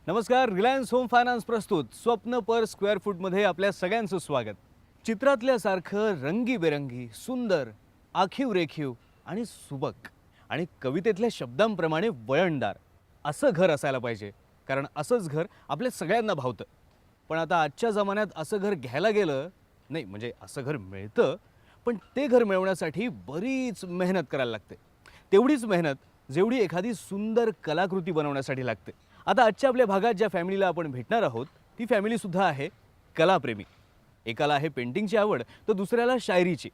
नमस्कार. Reliance home finance प्रस्तुत स्वप्न पर स्क्वेअर फूटमध्ये आपल्या सगळ्यांचं स्वागत. चित्रातल्यासारखं रंगीबेरंगी, सुंदर, आखीव रेखीव आणि सुबक आणि कवितेतल्या शब्दांप्रमाणे वळणदार असं घर असायला पाहिजे, कारण असंच घर आपल्या सगळ्यांना भावतं. पण आता आजच्या जमान्यात असं घर घ्यायला गेलं नाही, म्हणजे असं घर मिळतं, पण ते घर मिळवण्यासाठी बरीच मेहनत करायला लागते. तेवढीच मेहनत जेवढी एखादी सुंदर कलाकृती बनवण्यासाठी लागते. आता आजच्या आपल्या भागात ज्या फॅमिलीला आपण भेटणार आहोत ती फॅमिलीसुद्धा आहे कलाप्रेमी. एकाला आहे पेंटिंगची आवड तर दुसऱ्याला शायरीची.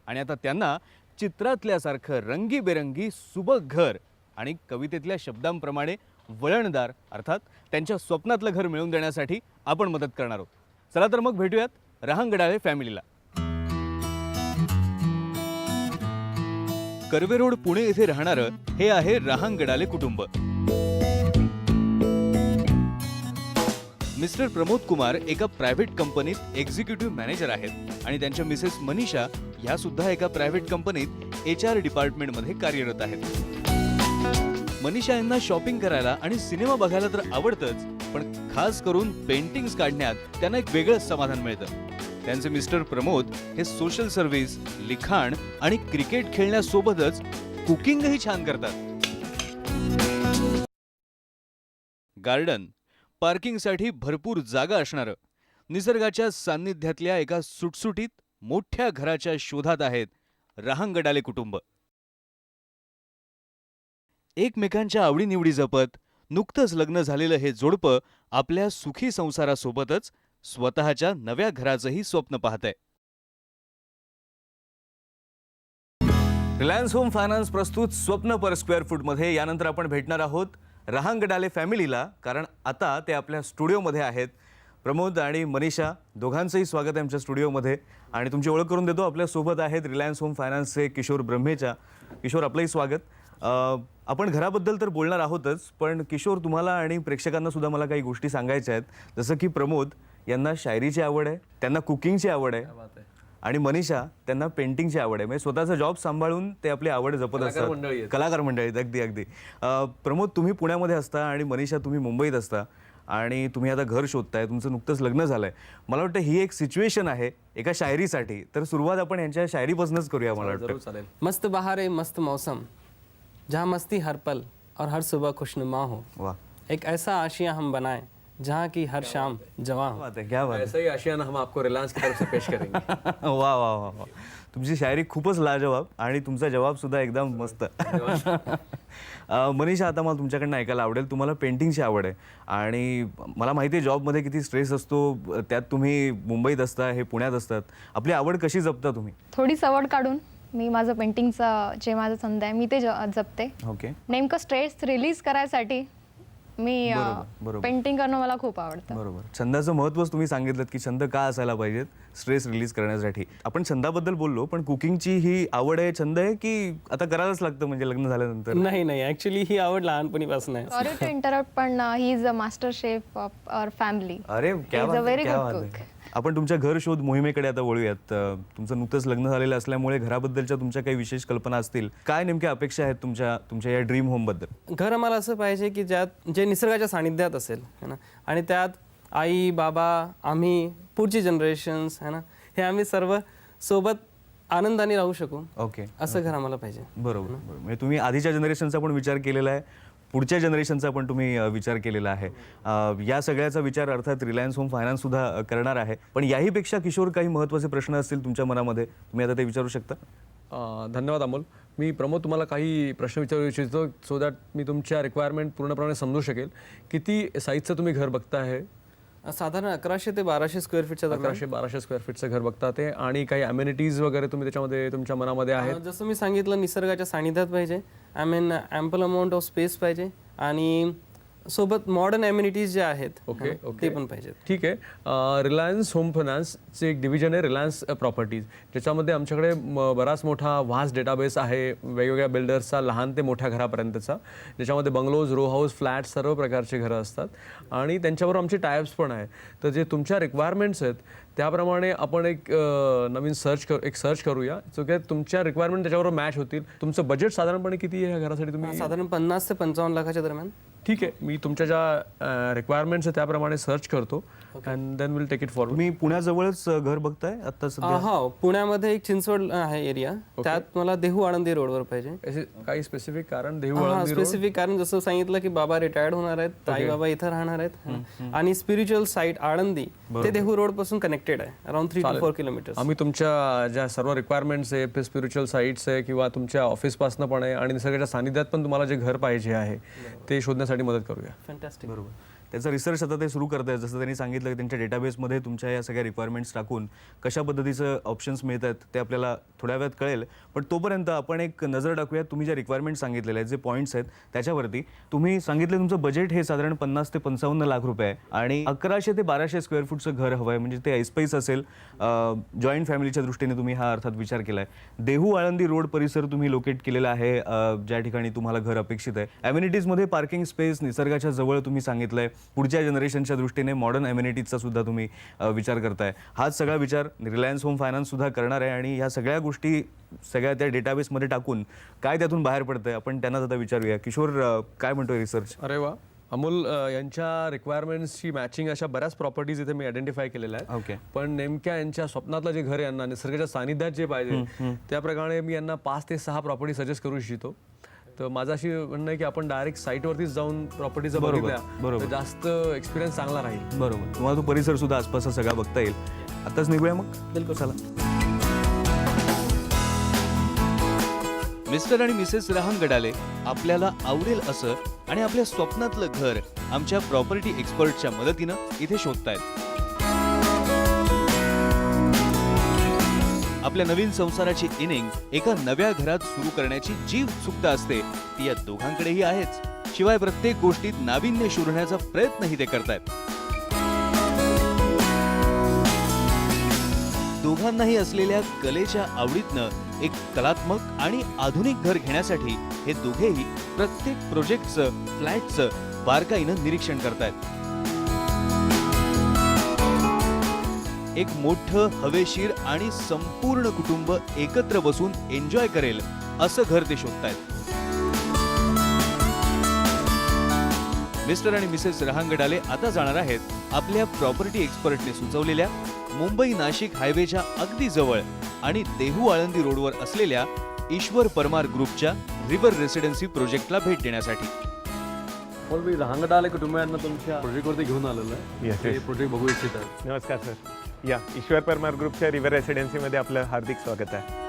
आणि आता त्यांना चित्रातल्यासारखं रंगीबेरंगी सुबक घर आणि कवितेतल्या शब्दांप्रमाणे वळणदार अर्थात त्यांच्या स्वप्नातलं घर मिळवून देण्यासाठी आपण मदत करणार आहोत. चला तर मग भेटूयात रहांगडाळे फॅमिलीला. कर्वे रोड पुणे येथे राहणारं हे आहे रहांगडाळे कुटुंब. मिस्टर प्रमोद कुमार एका प्रायव्हेट कंपनीत एक्झिक्युटिव्ह मॅनेजर आहेत आणि त्यांच्या मिसेस मनीषा ह्या सुद्धा एका प्रायव्हेट कंपनीत HR डिपार्टमेंटमध्ये कार्यरत आहेत. मनीषा यांना शॉपिंग करायला आणि सिनेमा बघायला तर आवडतंच, पण खास करून पेंटिंग्स काढण्यात त्यांना एक वेगळंच समाधान मिळतं. त्यांचे मिस्टर प्रमोद हे सोशल सर्व्हिस, लिखाण आणि क्रिकेट खेळण्यासोबतच कुकिंगही छान करतात. गार्डन, पार्किंगसाठी भरपूर जागा असणारं, निसर्गाच्या सान्निध्यातल्या एका सुटसुटीत मोठ्या घराच्या शोधात आहेत रहांगडाळे कुटुंब. एकमेकांच्या आवडीनिवडी जपत नुकतंच लग्न झालेलं हे जोडपं आपल्या सुखी संसारासोबतच स्वतःच्या नव्या घराचंही स्वप्न पाहतंय. रिलायन्स होम फायनान्स प्रस्तुत स्वप्न पर स्क्वेअर फूटमध्ये यानंतर आपण भेटणार आहोत रहांगडाळे फॅमिलीला, कारण आता ते आपल्या स्टुडिओमध्ये आहेत. प्रमोद आणि मनीषा दोघांचंही स्वागत आहे आमच्या स्टुडिओमध्ये. आणि तुमची ओळख करून देतो, आपल्यासोबत आहेत रिलायन्स होम फायनान्सचे किशोर ब्रह्मेचा. किशोर, आपलंही स्वागत. आपण घराबद्दल तर बोलणार आहोतच, पण किशोर, तुम्हाला आणि प्रेक्षकांना सुद्धा मला काही गोष्टी सांगायच्या आहेत. जसं की प्रमोद यांना शायरीची आवड आहे, त्यांना कुकिंगची आवड आहे, आणि मनीषा त्यांना पेंटिंगची आवड आहे. म्हणजे स्वतःचा जॉब सांभाळून ते आपली आवड जपत असतात. कलाकार मंडळीत. अगदी अगदी. प्रमोद, तुम्ही पुण्यामध्ये असता आणि मनीषा तुम्ही मुंबईत असता आणि तुम्ही आता घर शोधताय, तुमचं नुकतंच लग्न झालंय. मला वाटतं ही एक सिच्युएशन आहे एका शायरीसाठी. तर सुरुवात आपण यांच्या शायरीपासूनच करूया. मला वाटतं मस्त बहार है, मस्त मौसम, जहाँ मस्ती हर पल और हर सुबह खुशनुमा हो. वाह. एक ऐसा आशिया हम बनाएं जहाँ की हर शाम जवां हो. बात आहे, क्या बात. ऐसा ही आशियाना हम आपको रिलायंस की तरफ से पेश करेंगे. वा वा वा वा. तुमची शायरी खूपच लाजवाब आणि तुमचा जवाब सुद्धा एकदम मस्त. मनीषा, आता मला तुमच्याकडनं ऐकायला आवडेल, तुम्हाला पेंटिंगची आवड आहे आणि मला माहिती आहे जॉबमध्ये किती स्ट्रेस असतो, त्यात तुम्ही मुंबईत असता, हे पुण्यात असतात. आपली आवड कशी जपता तुम्ही? थोडी सवड काढून मी माझं पेंटिंगचं जे माझं छंद आहे मी ते जपते. ओके. नेमकं स्ट्रेस रिलीज करायसाठी मी बरोबर. पेंटिंग करणं मला खूप आवडतं. बरोबर. छंदाचं महत्त्वच तुम्ही सांगितलं की छंद का असायला पाहिजेत स्ट्रेस रिलीज करण्यासाठी. आपण छंदाबद्दल बोललो, पण कुकिंगची ही आवड आहे, छंद आहे की आता करायलाच लागतं म्हणजे लग्न झाल्यानंतर? नाही नाही, ऍक्च्युली ही आवड लहानपणीपासून आहे. सॉरी टू इंटरप्ट, पण he is a master chef of our family. अरे क्या इज अ बात व्हेरी क्या गुड बात कुक. आहे. आपण तुमच्या घर शोध मोहिमेकडे आता वळूयात. तुमचं नुकतंच लग्न झालेलं असल्यामुळे घराबद्दलच्या तुमच्या काही विशेष कल्पना असतील. काय नेमक्या अपेक्षा आहेत तुमच्या या ड्रीम होम बद्दल? घर आम्हाला असं पाहिजे की ज्यात जे निसर्गाच्या सानिध्यात असेल, है ना, आणि त्यात आई बाबा, आम्ही, पुढची जनरेशन्स, है ना, हे आम्ही सर्व सोबत आनंदाने राहू शकू. ओके. असं घर आम्हाला पाहिजे. बरोबर. म्हणजे तुम्ही आधीच्या जनरेशनचा पण विचार केलेला आहे, पुढच्या जनरेशनचा पण तुम्ही विचार केलेला आहे. या सगळ्याचा विचार अर्थात रिलायन्स होम फायनान्स सुद्धा करणार आहे. पण याहीपेक्षा किशोर काही महत्त्वाचे प्रश्न असतील तुमच्या मनामध्ये, तुम्ही आता ते विचारू शकता. धन्यवाद अमोल. मी प्रमोद तुम्हाला काही प्रश्न विचारू इच्छितो सो दॅट मी तुमच्या रिक्वायरमेंट पूर्णपणे समजू शकेल. किती साईजचं तुम्ही घर बघता आहे? साधारण 1100 ते 1200 स्क्वेअर फीटच्या दरम्यान. 1100-1200 स्क्वेअर फीटचं घर बघता ते, आणि काही अम्युनिटीज वगैरे तुम्ही त्याच्यामध्ये तुमच्या मनामध्ये आहेत? जसं मी सांगितलं, निसर्गाच्या सानिध्यात पाहिजे, I mean ample amount of space पाहिजे, आणि सोबत मॉडर्न ॲम्युनिटीज जे आहेत ओके ते पण पाहिजेत. ठीक आहे. रिलायन्स होम फायनान्सचे एक डिव्हिजन आहे रिलायन्स प्रॉपर्टीज, ज्याच्यामध्ये आमच्याकडे बराच मोठा व्हास्ट डेटाबेस आहे वेगवेगळ्या बिल्डर्सचा, लहान ते मोठ्या घरापर्यंतचा, ज्याच्यामध्ये बंगलोज, रो हाऊस, फ्लॅट सर्व प्रकारचे घरं असतात, आणि त्यांच्याबरोबर आमचे टायप्स पण आहे. तर जे तुमच्या रिक्वायरमेंट्स आहेत त्याप्रमाणे आपण एक नवीन सर्च करूया जो की तुमच्या रिक्वायरमेंट त्याच्याबरोबर मॅच होतील. तुमचं बजेट साधारणपणे किती आहे या घरासाठी? तुम्ही साधारण 50 ते 55 लाखाच्या दरम्यान. ठीक आहे, मी तुमच्या ज्या रिक्वायरमेंट्स आहे त्याप्रमाणे सर्च करतो and then will take it forward. तुम्ही पुण्याजवळच घर बघताय आता सध्या? हो, पुण्यामध्ये एक चिंचवड आहे एरिया, त्यात मला देहू आळंदी रोडवर पाहिजे. काही स्पेसिफिक कारण? देहू हा, आळंदी रोड? स्पेसिफिक कारण जसं सांगितलं की बाबा रिटायर्ड होणार आहेत, आई बाबा इथं राहणार आहेत, आणि स्पिरिच्युअल साईट आळंदी ते देहू रोड पासून कनेक्टेड आहे, अराउंड 3 to 4 किलोमीटर. आम्ही तुमच्या ज्या सर्व रिक्वायरमेंट्स आहे, स्पिरिच्युअल साईट्स आहे किंवा तुमच्या ऑफिसपासनं पण आहे आणि निसर्गाच्या सानिध्यात पण तुम्हाला जे घर पाहिजे आहे ते शोधण्यासाठी मदत करूया. फॅन्टॅस्टिक. बरोबर. त्याचा रिसर्च आता ते सुरू करत आहेत. जसं त्यांनी सांगितलं की त्यांच्या डेटाबेसमध्ये तुमच्या या सगळ्या रिक्वायरमेंट्स टाकून कशा पद्धतीचं ऑप्शन्स मिळत आहेत ते आपल्याला थोड्या वेळात कळेल. पण तोपर्यंत आपण एक नजर टाकूयात तुम्ही ज्या रिक्वायरमेंट्स सांगितलेल्या आहेत, जे पॉईंट्स आहेत त्याच्यावरती. तुम्ही सांगितलं तुमचं बजेट हे साधारण 50 ते 55 लाख रुपये आहे आणि 1100 ते 1200 स्क्वेअर फूटचं घर हवं आहे. म्हणजे ते ऐस्पेस असेल. जॉईंट फॅमिलीच्या दृष्टीने तुम्ही हा अर्थात विचार केला आहे. देहू आळंदी रोड परिसर तुम्ही लोकेट केलेला आहे, ज्या ठिकाणी तुम्हाला घर अपेक्षित आहे. ॲम्युनिटीजमध्ये पार्किंग स्पेस निसर्गाच्या जवळ तुम्ही सांगितलं आहे. पुढच्या जनरेशनच्या दृष्टीने मॉडर्न ॲम्युनिटीजचा सुद्धा तुम्ही विचार करताय. हाच सगळा विचार रिलायन्स होम फायनान्स सुद्धा करणार आहे आणि ह्या सगळ्या गोष्टी सगळ्या त्या डेटाबेसमध्ये टाकून काय त्यातून बाहेर पडतंय आपण त्यांना आता विचारूया. किशोर, काय म्हणतोय रिसर्च? अरे वा, अमोल, यांच्या रिक्वायरमेंट्सची मॅचिंग अशा बऱ्याच प्रॉपर्टीज इथे मी आयडेंटिफाय केलेल्या आहेत. ओके. पण नेमक्या यांच्या स्वप्नातलं जे घर आहे, यांना निसर्गाच्या सानिध्यात जे पाहिजे त्याप्रमाणे मी यांना 5 ते 6 प्रॉपर्टी सजेस्ट करू इच्छितो. तर माझं अशी म्हणणं आहे की आपण डायरेक्ट साईटवरतीच जाऊन प्रॉपर्टीचं बघितल्या तर जास्त एक्सपिरियन्स चांगला राहील. बरोबर. तुम्हाला तो परिसर सुद्धा आसपासचा सगळा बघता येईल. आताच निघूया मग. बिलकुल. चला. मिस्टर आणि मिसेस रहांगडाले आपल्याला आवडेल असं आणि आपल्या स्वप्नातलं घर आमच्या प्रॉपर्टी एक्सपर्टच्या मदतीनं इथे शोधतायत. आपल्या नवीन संसाराची इनिंग एका नव्या घरात सुरू करण्याची जी उत्सुकता असते ती या दोघांकडेही आहेच. शिवाय प्रत्येक गोष्टीत नाविन्य शोधण्याचा प्रयत्नही ते करतायत. दोघांनाही असलेल्या कलेच्या आवडीतनं एक कलात्मक आणि आधुनिक घर घेण्यासाठी हे दोघेही प्रत्येक प्रोजेक्टचं, फ्लॅटचं बारकाईनं निरीक्षण करतायत. एक मोठं, हवेशीर आणि संपूर्ण कुटुंब एकत्र बसून एन्जॉय करेल असं घर ते शोधतायत. मिस्टर आणि मिसेस रहांगडाले आता जाणार आहेत आपल्या प्रॉपर्टी एक्सपर्टने सुचवलेल्या मुंबई नाशिक हायवेच्या अगदी जवळ आणि देहू आळंदी रोडवर असलेल्या ईश्वर परमार ग्रुपच्या रिव्हर रेसिडेन्सी प्रोजेक्टला भेट देण्यासाठी. मी रहांगडाले कुटुंबियांना तुमच्या प्रोजेक्टवरती घेऊन आलेलो आहे. Yes, हे प्रोजेक्ट बघू इच्छितात. नमस्कार सर. या ईश्वर परमार ग्रुपच्या रिव्हर रेसिडेन्सीमध्ये आपलं हार्दिक स्वागत आहे.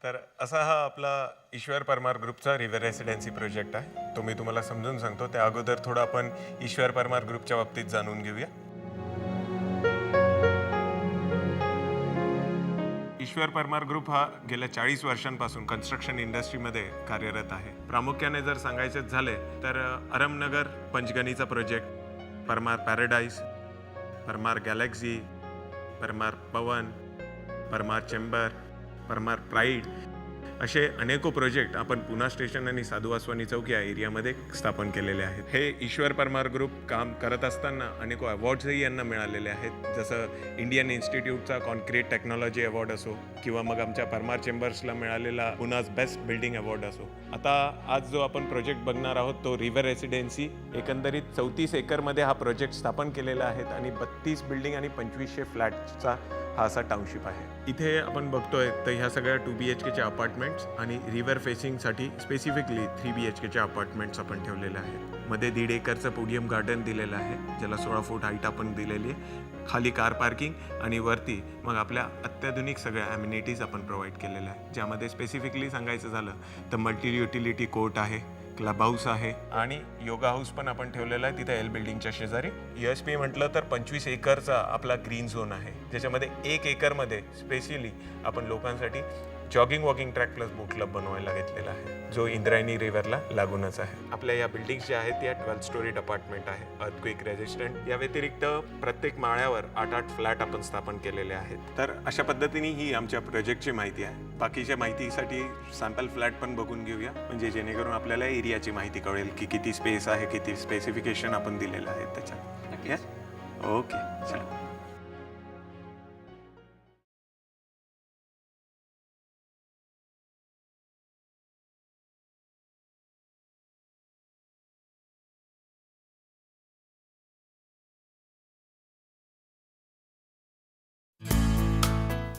तर असा हा आपला ईश्वर परमार ग्रुपचा रिव्हर रेसिडेन्सी प्रोजेक्ट आहे. तो मी तुम्हाला समजून सांगतो. त्या अगोदर थोडं आपण ईश्वर परमार ग्रुपच्या बाबतीत जाणून घेऊया. ईश्वर परमार ग्रुप हा गेल्या 40 वर्षांपासून कन्स्ट्रक्शन इंडस्ट्रीमध्ये कार्यरत आहे. प्रामुख्याने जर सांगायचे झाले तर अरमनगर पंचगणीचा project, Parmar Paradise, Parmar Galaxy, Parmar Pawan, Parmar Chamber, Parmar Pride असे अनेको प्रोजेक्ट आपण पुणा स्टेशन आणि साधू वासवानी चौक या एरियामध्ये स्थापन केलेले आहेत. हे ईश्वर परमार ग्रुप काम करत असताना अनेको अवॉर्ड्सही यांना मिळालेले आहेत. जसं इंडियन इन्स्टिट्यूटचा कॉन्क्रीट टेक्नॉलॉजी अवॉर्ड असो किंवा मग आमच्या परमार चेंबर्सला मिळालेला पुनाज बेस्ट बिल्डिंग अवॉर्ड असो. आता आज जो आपण प्रोजेक्ट बघणार आहोत तो रिव्हर रेसिडेन्सी. एकंदरीत 34 एकरमध्ये हा प्रोजेक्ट स्थापन केलेला आहे आणि 32 बिल्डिंग आणि 2500 फ्लॅटचा हा असा टाउनशिप आहे. इथे आपण बघतोय तर ह्या सगळ्या 2 BHKच्या अपार्टमेंट्स आणि रिव्हर फेसिंगसाठी स्पेसिफिकली 3 BHKच्या अपार्टमेंट्स आपण ठेवलेल्या आहेत. मध्ये 1.5 एकरचं पोडियम गार्डन दिलेलं आहे ज्याला 16 फूट हाईट आपण दिलेली आहे. खाली कार पार्किंग आणि वरती मग आपल्या अत्याधुनिक सगळ्या ॲम्युनिटीज आपण प्रोव्हाइड केलेल्या आहे. ज्यामध्ये स्पेसिफिकली सांगायचं झालं तर मल्टी युटिलिटी कोर्ट आहे, क्लब हाऊस आहे आणि योगा हाऊस पण आपण ठेवलेला आहे तिथे एल बिल्डिंगच्या शेजारी. USP म्हटलं तर 25 एकरचा आपला ग्रीन झोन आहे ज्याच्यामध्ये 1 एकरमध्ये स्पेशली आपण लोकांसाठी जॉगिंग वॉकिंग ट्रॅक प्लस बोट क्लब बनवायला घेतलेला आहे जो इंद्रायणी रिव्हरला लागूनच आहे. आपल्या या बिल्डिंग्स ज्या आहेत त्या 12 स्टोरीड अपार्टमेंट आहे, अर्थक्वेक रेजिस्टंट. या व्यतिरिक्त प्रत्येक माळ्यावर 8 फ्लॅट आपण स्थापन केलेले आहेत. तर अशा पद्धतीने ही आमच्या प्रोजेक्टची माहिती आहे. बाकीच्या माहितीसाठी सॅम्पल फ्लॅट पण बघून घेऊया म्हणजे जेणेकरून आपल्याला एरियाची माहिती कळेल की किती स्पेस आहे, किती स्पेसिफिकेशन आपण दिलेलं आहे त्याच्यात. ओके, चला.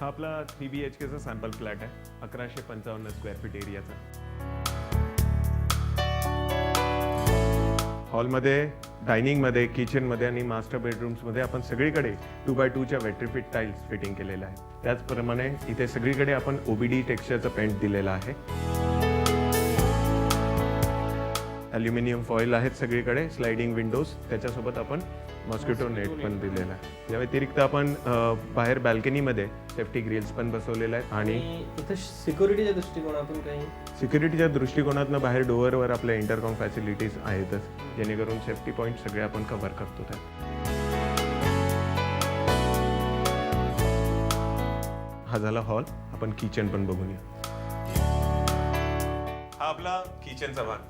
हा आपला 3 BHKचा सॅम्पल फ्लॅट आहे, 1155 स्क्वेअर फीट एरियाचा. हॉलमध्ये, डायनिंगमध्ये, किचनमध्ये आणि मास्टर बेडरूम्समध्ये आपण सगळीकडे 2x2च्या वेट्रीफिट टाईल्स फिटिंग केलेल्या आहेत. त्याचप्रमाणे इथे सगळीकडे आपण OBD टेक्स्चरचं पेंट दिलेलं आहे. ॲल्युमिनियम फॉईल आहेत सगळीकडे, स्लायडिंग विंडोज, त्याच्यासोबत आपण मॉस्किटो नेट पण दिलेला आहे. या व्यतिरिक्त आपण बाहेर बॅल्कनीमध्ये सेफ्टी ग्रिल्स पण बसवलेल्या आहेत. आणि इथं सिक्युरिटीच्या दृष्टिकोनातून काही सिक्युरिटीच्या दृष्टिकोनातनं बाहेर डोअरवर आपल्या इंटरकॉम फॅसिलिटीज आहेतच, जेणेकरून सेफ्टी पॉईंट सगळे आपण कव्हर करतो त्यात. हा झाला हॉल. आपण किचन पण बघूया. हा आपला किचनचा भाग.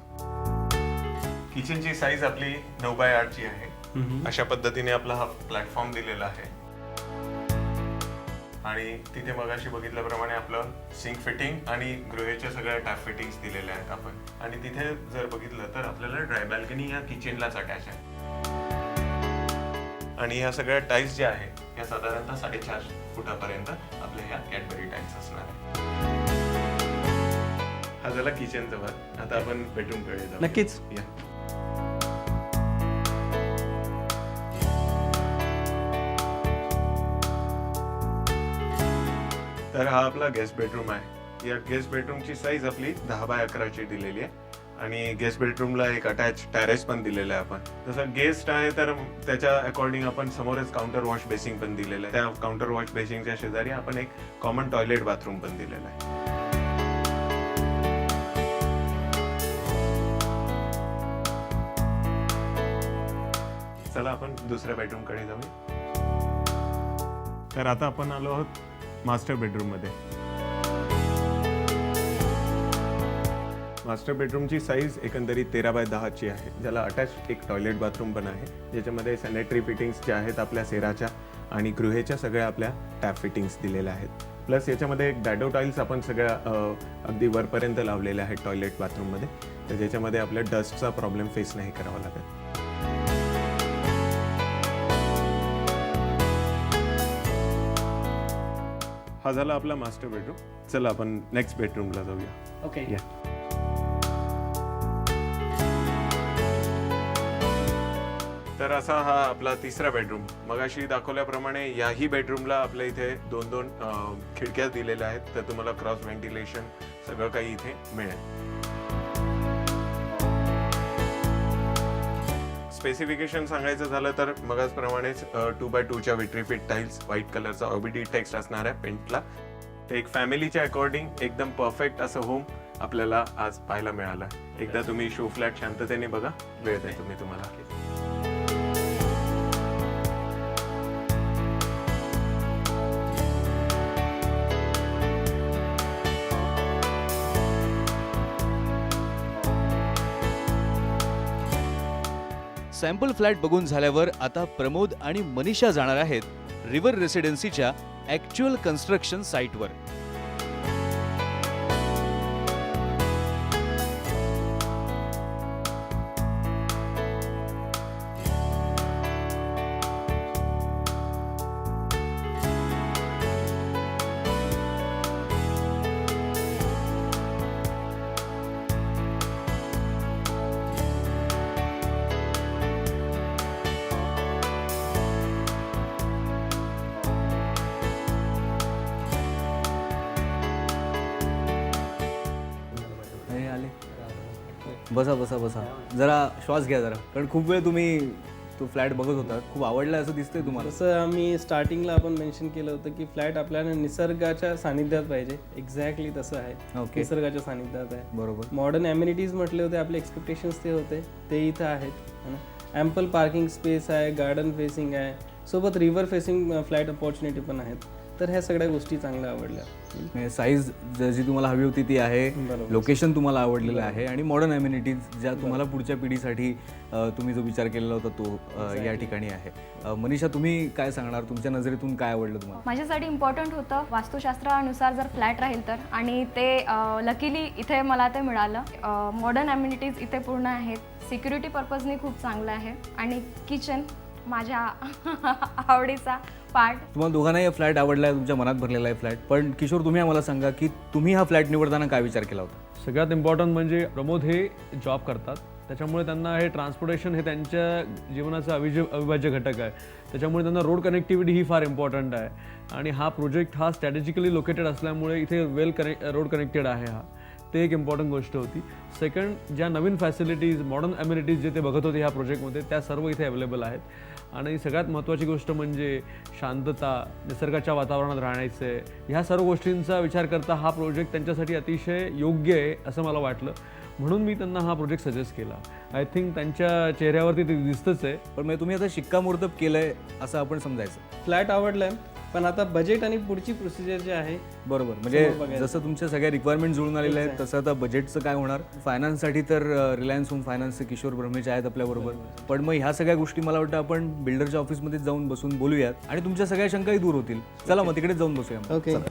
किचनची साईज आपली 9x8 आहे. अशा पद्धतीने आपला हा प्लॅटफॉर्म दिलेला आहे. आणि तिथे मगाशी बघितल्याप्रमाणे आपलं सिंक फिटिंग आणि गृहेच्या सगळ्या टॅप फिटिंग्स दिलेल्या आहेत आपण. आणि तिथे जर बघितलं तर आपल्याला ड्राय बॅल्कनी या किचनलाच अटॅच आहे. आणि ह्या सगळ्या टाईल्स ज्या आहेत या साधारणतः 4.5 फुटापर्यंत आपल्या ह्या कॅडबरी टाईल्स असणार आहे. हा झाला किचनचा भाग. आता आपण बेडरूम कडे जाऊ. नक्कीच. या. तर हा आपला गेस्ट बेडरूम आहे. या गेस्ट बेडरूमची साईज आपली 10x11 दिलेली आहे. आणि गेस्ट बेडरूमला एक अटॅच टॅरेस पण दिलेला आहे आपण. जसं गेस्ट आहे तर त्याच्या अकॉर्डिंग आपण समोरच काउंटर वॉश बेसिंग पण दिलेलं आहे. त्या काउंटर वॉश बेसिंगच्या शेजारी आपण एक कॉमन टॉयलेट बाथरूम पण दिलेलं आहे. चला आपण दुसऱ्या बेडरूम कडे जाऊया. तर आता आपण आलो आहोत मास्टर बेडरूम मध्ये. मास्टर बेडरूमची साईज एकंदरीत 13x10 आहे, ज्याला अटॅच एक टॉयलेट बाथरूम पण आहे, ज्याच्यामध्ये सॅनिटरी फिटिंग्स ज्या आहेत आपल्या सेराच्या आणि गृहेच्या सगळ्या आपल्या टॅप फिटिंग्स दिलेल्या आहेत. प्लस याच्यामध्ये एक डॅडो टाईल्स आपण सगळ्या अगदी वरपर्यंत लावलेल्या आहेत टॉयलेट बाथरूममध्ये, तर ज्याच्यामध्ये आपल्या डस्टचा प्रॉब्लेम फेस नाही करावा लागत. हा झाला आपला मास्टर बेडरूम. चला आपण नेक्स्ट बेडरूमला जाऊया. ओके. या. तर असा हा आपला तिसरा बेडरूम. मगाशी दाखवल्याप्रमाणे याही बेडरूमला आपल्या इथे 2-2 खिडक्या दिलेल्या आहेत, तर तुम्हाला क्रॉस व्हेंटिलेशन सगळं काही इथे मिळेल. स्पेसिफिकेशन सांगायचं झालं तर मगाचप्रमाणेच 2x2च्या विट्रीफिट टाईल्स, व्हाईट कलरचा OBD टेक्स्ट असणार आहे पेंटला. एक फॅमिलीच्या अकॉर्डिंग एकदम परफेक्ट असं होम आपल्याला आज पाहायला मिळालं. एकदा तुम्ही शो फ्लॅट शांततेने बघा, वेळ द्या तुम्ही तुम्हाला. सॅम्पल फ्लॅट बघून झाल्यावर आता प्रमोद आणि मनीषा जाणार आहेत रिव्हर रेसिडेन्सीच्या ॲक्च्युअल कन्स्ट्रक्शन साईटवर. बसा बसा बसा, जरा श्वास घ्या जरा, कारण खूप वेळ तुम्ही तो फ्लॅट बघत होता. खूप आवडला असं दिसतंय तुम्हाला. जसं आम्ही स्टार्टिंगला आपण मेन्शन केलं होतं की फ्लॅट आपल्याला निसर्गाच्या सानिध्यात पाहिजे. एक्झॅक्टली तसं आहे. ओके. निसर्गाच्या सानिध्यात आहे. बरोबर. मॉडर्न ॲम्युनिटीज म्हटले होते, आपले एक्सपेक्टेशन्स ते होते, ते इथं आहेत. है ना. ॲम्पल पार्किंग स्पेस आहे, गार्डन फेसिंग आहे, सोबत रिव्हर फेसिंग फ्लॅट अपॉर्च्युनिटी पण आहेत. तर ह्या सगळ्या गोष्टी चांगल्या आवडल्या. साईज जी तुम्हाला हवी होती ती आहे, बरोबर. लोकेशन तुम्हाला आवडलेलं आहे आणि मॉडर्न ॲम्युनिटीज ज्या तुम्हाला पुढच्या पिढीसाठी तुम्ही जो विचार केलेला होता तो या ठिकाणी आहे. मनीषा, तुम्ही काय सांगणार? तुमच्या नजरेतून काय आवडलं तुम्हाला? माझ्यासाठी इम्पॉर्टंट होतं वास्तुशास्त्रानुसार जर फ्लॅट राहील तर, आणि ते लकीली इथे मला ते मिळालं. मॉडर्न ॲम्युनिटीज इथे पूर्ण आहेत. सिक्युरिटी पर्पजनी खूप चांगलं आहे. आणि किचन माझ्या आवडीचा पार्ट. तुम्हाला दोघांनाही हा फ्लॅट आवडला आहे, तुमच्या मनात भरलेला आहे फ्लॅट. पण किशोर, तुम्ही आम्हाला सांगा की तुम्ही हा फ्लॅट निवडताना काय विचार केला होता? सगळ्यात इम्पॉर्टंट म्हणजे प्रमोद हे जॉब करतात, त्याच्यामुळे त्यांना हे ट्रान्सपोर्टेशन हे त्यांच्या जीवनाचा अविभाज्य घटक आहे. त्याच्यामुळे त्यांना रोड कनेक्टिव्हिटी ही फार इम्पॉर्टंट आहे. आणि हा प्रोजेक्ट हा स्ट्रॅटेजिकली लोकेटेड असल्यामुळे इथे रोड कनेक्टेड आहे. ते एक इम्पॉर्टंट गोष्ट होती. सेकंड, ज्या नवीन फॅसिलिटीज, मॉडर्न ॲम्युनिटीज जे ते बघत होते ह्या प्रोजेक्टमध्ये, त्या सर्व इथे अवेलेबल आहेत. आणि सगळ्यात महत्त्वाची गोष्ट म्हणजे शांतता, निसर्गाच्या वातावरणात राहण्याचे, ह्या सर्व गोष्टींचा विचार करता हा प्रोजेक्ट त्यांच्यासाठी अतिशय योग्य आहे असं मला वाटलं. म्हणून मी त्यांना हा प्रोजेक्ट सजेस्ट केला. आय थिंक त्यांच्या चेहऱ्यावरती ते दिसतंच आहे. पण म्हणजे तुम्ही आता शिक्कामोर्तब केलं आहे असं आपण समजायचं. फ्लॅट आवडला आहे, पण आता बजेट आणि पुढची प्रोसिजर जे आहे बरोबर, म्हणजे जसं तुमच्या सगळ्या रिक्वायरमेंट जुळून आलेल्या आहेत तसं आता बजेटचं काय होणार. फायनान्ससाठी तर रिलायन्स होम फायनान्सचे किशोर ब्रह्मेचे आहेत आपल्याबरोबर. पण मग ह्या सगळ्या गोष्टी मला वाटतं आपण बिल्डरच्या ऑफिसमध्ये जाऊन बसून बोलूयात आणि तुमच्या सगळ्या शंकाही दूर होतील. चला मग तिकडेच जाऊन बसूया. ओके. चला.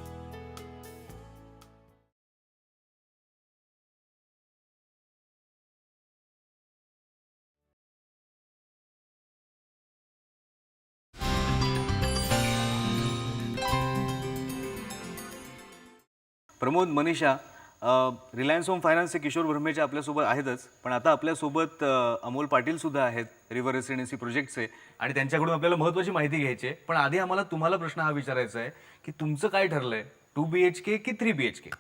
प्रमोद, मनीषा, रिलायन्स होम फायनान्सचे किशोर ब्रह्मेचे आपल्यासोबत आहेतच, पण आता आपल्यासोबत अमोल पाटील सुद्धा आहेत, रिव्हर रेसिडेन्सी प्रोजेक्टचे, आणि त्यांच्याकडून आपल्याला महत्त्वाची माहिती घ्यायची आहे. पण आधी आम्हाला तुम्हाला प्रश्न हा विचारायचा आहे की तुमचं काय ठरलंय, 2 BHK की 3 BHK?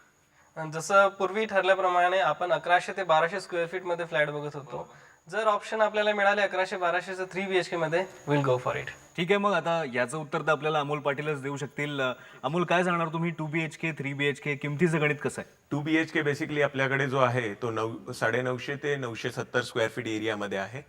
जसं पूर्वी ठरल्याप्रमाणे आपण 1100 ते 1200 स्क्वेअर फीट मध्ये फ्लॅट बघत होतो. जर ऑप्शन आपल्याला मिळाले 1100-1200 3 BHK मध्ये, विल गो फॉर इट. ठीक आहे, मग आता याचं उत्तर तर आपल्याला अमोल पाटीलच देऊ शकतील. अमोल, काय सांगणार तुम्ही? 2 BHK, 3 BHK, किमतीचं गणित कसं आहे? 2 BHK बेसिकली आपल्याकडे जो आहे तो 950 ते 970 स्क्वेअर फीट एरियामध्ये आहे.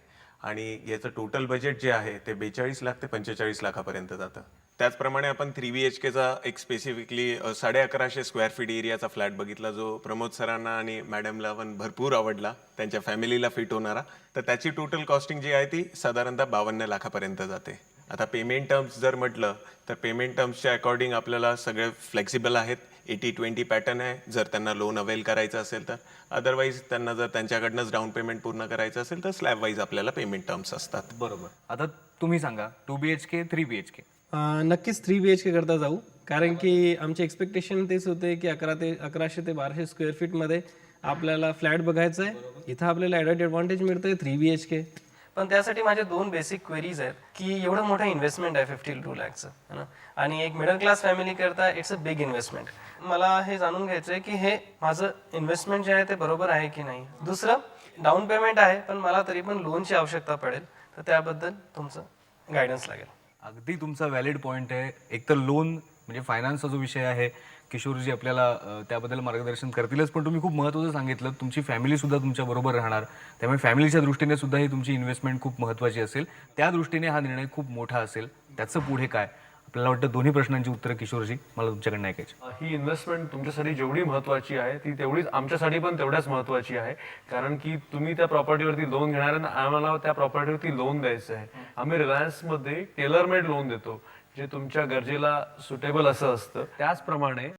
आणि याचं टोटल बजेट जे आहे ते 42 लाख ते 45 लाखापर्यंत जातं. त्याचप्रमाणे आपण 3 BHKचा एक स्पेसिफिकली 1150 स्क्वेअर फीट एरियाचा फ्लॅट बघितला, जो प्रमोद सरांना आणि मॅडमला पण भरपूर आवडला, त्यांच्या फॅमिलीला फिट होणारा. तर त्याची टोटल कॉस्टिंग जी आहे ती साधारणतः 52 लाखापर्यंत जाते. आता पेमेंट टर्म्स जर म्हटलं तर पेमेंट टर्म्सच्या अकॉर्डिंग आपल्याला सगळे फ्लेक्सिबल आहेत. 80-20 पॅटर्न आहे जर त्यांना लोन अवेल करायचं असेल तर. अदरवाईज त्यांना जर त्यांच्याकडनंच डाऊन पेमेंट पूर्ण करायचं असेल तर स्लॅब वाईज आपल्याला पेमेंट टर्म्स असतात. बरोबर. आता तुम्ही सांगा, 2 BHK, 3 BHK? नक्कीच 3 BHK करता जाऊ, कारण की आमचे एक्सपेक्टेशन तेच होते की 1100 ते 1200 स्क्वेअर फीटमध्ये आपल्याला फ्लॅट बघायचा आहे. इथं आपल्याला ॲडेड ॲडव्हान्टेज मिळतंय 3 BHK. पण त्यासाठी माझे 2 बेसिक क्वेरीज आहेत की एवढं मोठं इन्व्हेस्टमेंट आहे 52 लॅकचं, है ना, आणि एक मिडल क्लास फॅमिली करता इट्स अ बिग इन्व्हेस्टमेंट. मला हे जाणून घ्यायचं आहे की हे माझं इन्व्हेस्टमेंट जे आहे ते बरोबर आहे की नाही. दुसरं, डाऊन पेमेंट आहे पण मला तरी पण लोनची आवश्यकता पडेल, तर त्याबद्दल तुमचं गायडन्स लागेल. अगदी तुमचा व्हॅलिड पॉईंट आहे. एकतर लोन म्हणजे फायनान्सचा जो विषय आहे, किशोरजी आपल्याला त्याबद्दल मार्गदर्शन करतीलच, पण तुम्ही खूप महत्त्वाचं सांगितलं, तुमची फॅमिलीसुद्धा तुमच्या बरोबर राहणार, त्यामुळे फॅमिलीच्या दृष्टीने सुद्धा ही तुमची इन्व्हेस्टमेंट खूप महत्त्वाची असेल. त्या दृष्टीने हा निर्णय खूप मोठा असेल. त्याचं पुढे काय आपल्याला वाटतं? दोन्ही प्रश्नांची उत्तरं किशोरजी मला तुमच्याकडनं ऐकायची. ही इन्व्हेस्टमेंट तुमच्यासाठी जेवढी महत्त्वाची आहे ती तेवढीच आमच्यासाठी पण तेवढ्याच महत्त्वाची आहे. कारण की तुम्ही त्या प्रॉपर्टीवरती लोन घेणार आणि आम्हाला त्या प्रॉपर्टीवरती लोन द्यायचं आहे. आम्ही रिलायन्समध्ये टेलर मेड लोन देतो, जे तुमच्या गरजेला सुटेबल असं असतं. त्याचप्रमाणे